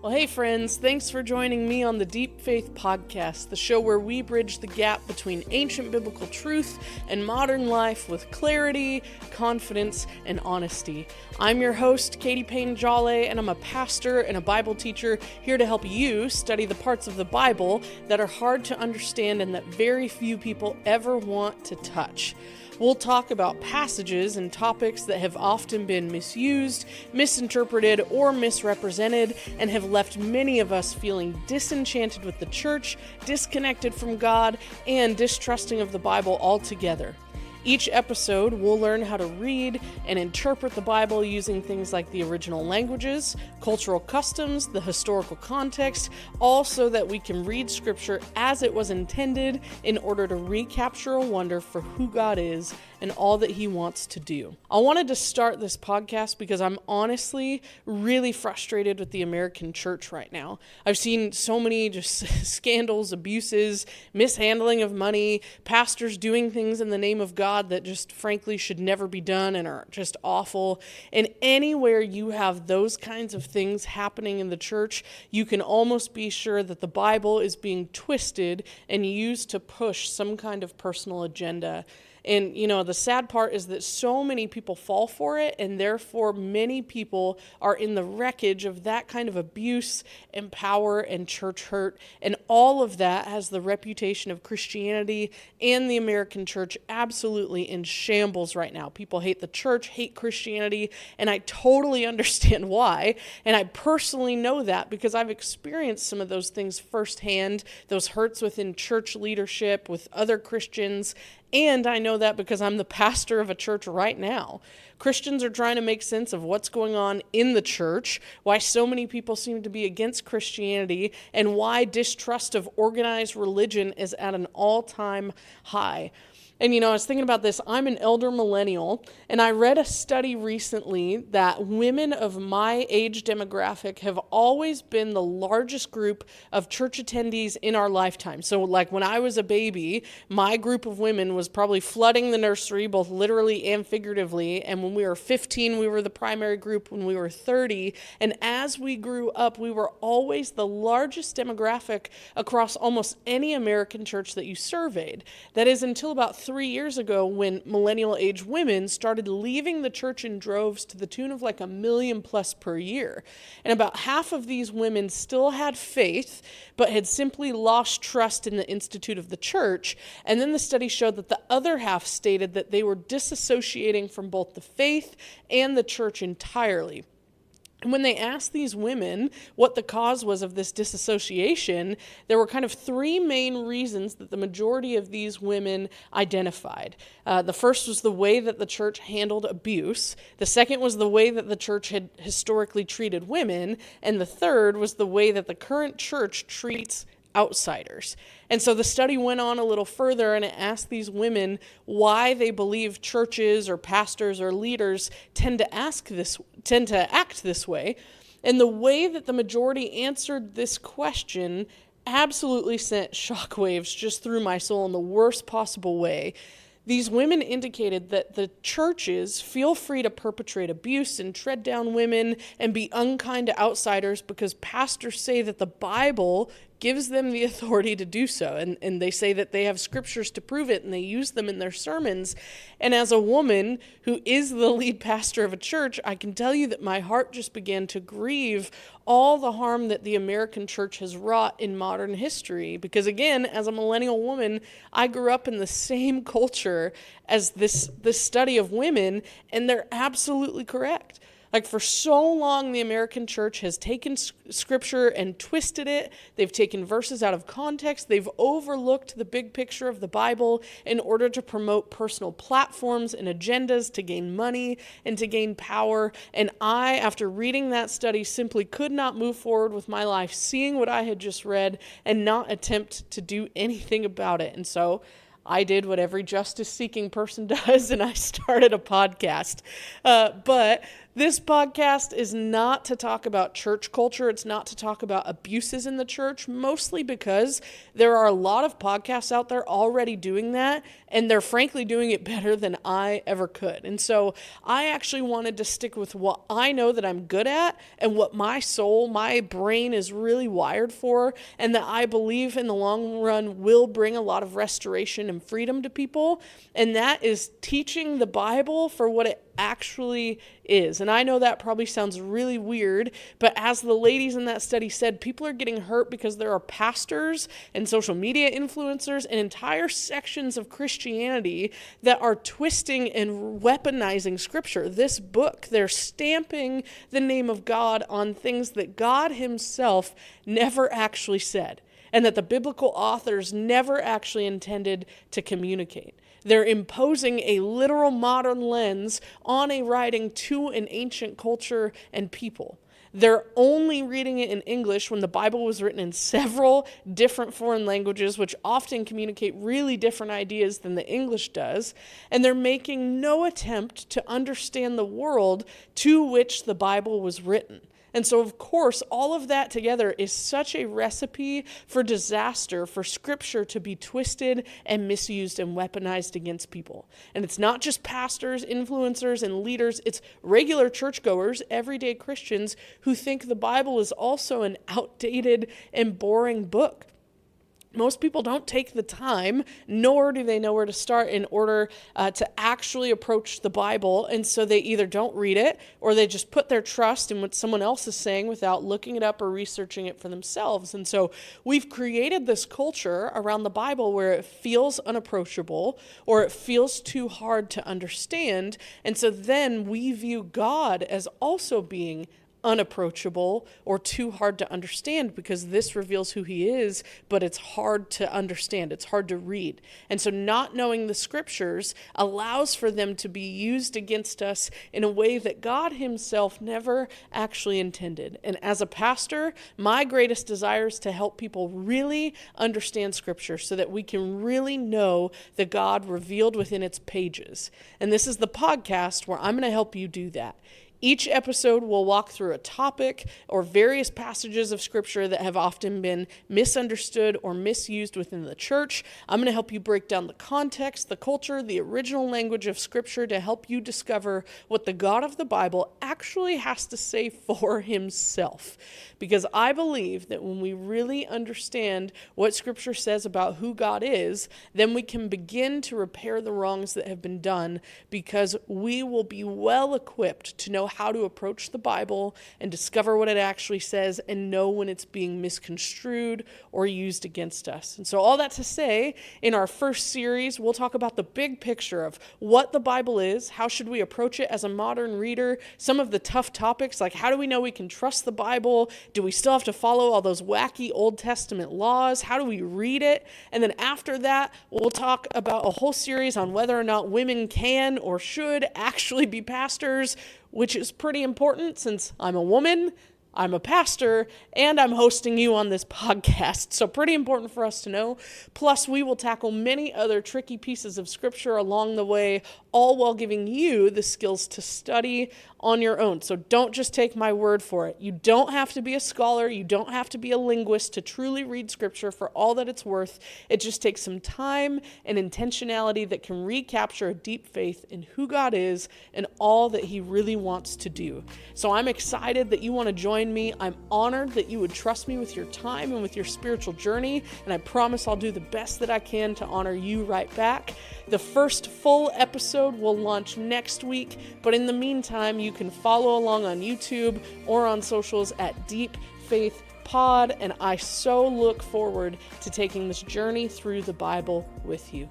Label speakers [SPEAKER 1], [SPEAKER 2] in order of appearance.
[SPEAKER 1] Well, hey friends, thanks for joining me on the Deep Faith Podcast, the show where we bridge the gap between ancient biblical truth and modern life with clarity, confidence, and honesty. I'm your host, Katy Payne-Djale, and I'm a pastor and a Bible teacher here to help you study the parts of the Bible that are hard to understand and that very few people ever want to touch. We'll talk about passages and topics that have often been misused, misinterpreted, or misrepresented, and have left many of us feeling disenchanted with the church, disconnected from God, and distrusting of the Bible altogether. Each episode, we'll learn how to read and interpret the Bible using things like the original languages, cultural customs, the historical context, all so that we can read Scripture as it was intended in order to recapture a wonder for who God is and all that He wants to do. I wanted to start this podcast because I'm honestly really frustrated with the American church right now. I've seen so many just scandals, abuses, mishandling of money, pastors doing things in the name of God that just frankly should never be done and are just awful. And anywhere you have those kinds of things happening in the church, you can almost be sure that the Bible is being twisted and used to push some kind of personal agenda. And, the sad part is that so many people fall for it, and therefore many people are in the wreckage of that kind of abuse and power and church hurt. And all of that has the reputation of Christianity and the American church absolutely in shambles right now. People hate the church, hate Christianity, and I totally understand why. And I personally know that because I've experienced some of those things firsthand, those hurts within church leadership with other Christians. And I know that because I'm the pastor of a church right now. Christians are trying to make sense of what's going on in the church, why so many people seem to be against Christianity, and why distrust of organized religion is at an all-time high. And I was thinking about this. I'm an elder millennial, and I read a study recently that women of my age demographic have always been the largest group of church attendees in our lifetime. So like when I was a baby, my group of women was probably flooding the nursery, both literally and figuratively. And when we were 15, we were the primary group. When we were 30, and as we grew up, we were always the largest demographic across almost any American church that you surveyed. That is until about 3 years ago when millennial age women started leaving the church in droves to the tune of like 1 million plus per year. And about half of these women still had faith, but had simply lost trust in the institute of the church. And then the study showed that the other half stated that they were disassociating from both the faith and the church entirely. And when they asked these women what the cause was of this disassociation, there were kind of three main reasons that the majority of these women identified. The first was the way that the church handled abuse. The second was the way that the church had historically treated women. And the third was the way that the current church treats outsiders. And so the study went on a little further, and it asked these women why they believe churches or pastors or leaders tend to act this way. And the way that the majority answered this question absolutely sent shockwaves just through my soul in the worst possible way. These women indicated that the churches feel free to perpetrate abuse and tread down women and be unkind to outsiders because pastors say that the Bible gives them the authority to do so. And they say that they have scriptures to prove it, and they use them in their sermons. And as a woman who is the lead pastor of a church, I can tell you that my heart just began to grieve all the harm that the American church has wrought in modern history. Because again, as a millennial woman, I grew up in the same culture as this study of women, and they're absolutely correct. Like for so long, the American church has taken scripture and twisted it. They've taken verses out of context. They've overlooked the big picture of the Bible in order to promote personal platforms and agendas to gain money and to gain power. And I, after reading that study, simply could not move forward with my life, seeing what I had just read and not attempt to do anything about it. And so I did what every justice-seeking person does, and I started a podcast. But This podcast is not to talk about church culture. It's not to talk about abuses in the church, mostly because there are a lot of podcasts out there already doing that, and they're frankly doing it better than I ever could. And so I actually wanted to stick with what I know that I'm good at and what my soul, my brain is really wired for, and that I believe in the long run will bring a lot of restoration and freedom to people. And that is teaching the Bible for what it actually is. And I know that probably sounds really weird, but as the ladies in that study said, people are getting hurt because there are pastors and social media influencers and entire sections of Christianity that are twisting and weaponizing scripture. This book, they're stamping the name of God on things that God himself never actually said, and that the biblical authors never actually intended to communicate. They're imposing a literal modern lens on a writing to an ancient culture and people. They're only reading it in English when the Bible was written in several different foreign languages, which often communicate really different ideas than the English does. And they're making no attempt to understand the world to which the Bible was written. And so, of course, all of that together is such a recipe for disaster, for scripture to be twisted and misused and weaponized against people. And it's not just pastors, influencers, and leaders. It's regular churchgoers, everyday Christians who think the Bible is also an outdated and boring book. Most people don't take the time, nor do they know where to start in order to actually approach the Bible. And so they either don't read it or they just put their trust in what someone else is saying without looking it up or researching it for themselves. And so we've created this culture around the Bible where it feels unapproachable or it feels too hard to understand. And so then we view God as also being unapproachable or too hard to understand because this reveals who he is, but it's hard to understand. It's hard to read. And so not knowing the scriptures allows for them to be used against us in a way that God himself never actually intended. And as a pastor, my greatest desire is to help people really understand scripture so that we can really know the God revealed within its pages. And this is the podcast where I'm going to help you do that. Each episode will walk through a topic or various passages of scripture that have often been misunderstood or misused within the church. I'm going to help you break down the context, the culture, the original language of scripture to help you discover what the God of the Bible actually has to say for himself. Because I believe that when we really understand what scripture says about who God is, then we can begin to repair the wrongs that have been done, because we will be well equipped to know how to approach the Bible and discover what it actually says and know when it's being misconstrued or used against us. And so all that to say, in our first series, we'll talk about the big picture of what the Bible is, how should we approach it as a modern reader, some of the tough topics like how do we know we can trust the Bible, do we still have to follow all those wacky Old Testament laws, how do we read it, and then after that, we'll talk about a whole series on whether or not women can or should actually be pastors, which is pretty important since I'm a woman, I'm a pastor, and I'm hosting you on this podcast. So pretty important for us to know. Plus, we will tackle many other tricky pieces of scripture along the way, all while giving you the skills to study on your own. So don't just take my word for it. You don't have to be a scholar. You don't have to be a linguist to truly read scripture for all that it's worth. It just takes some time and intentionality that can recapture a deep faith in who God is and all that he really wants to do. So I'm excited that you want to join me. I'm honored that you would trust me with your time and with your spiritual journey, and I promise I'll do the best that I can to honor you right back. The first full episode will launch next week, but in the meantime, you can follow along on YouTube or on socials at Deep Faith Pod, and I so look forward to taking this journey through the Bible with you.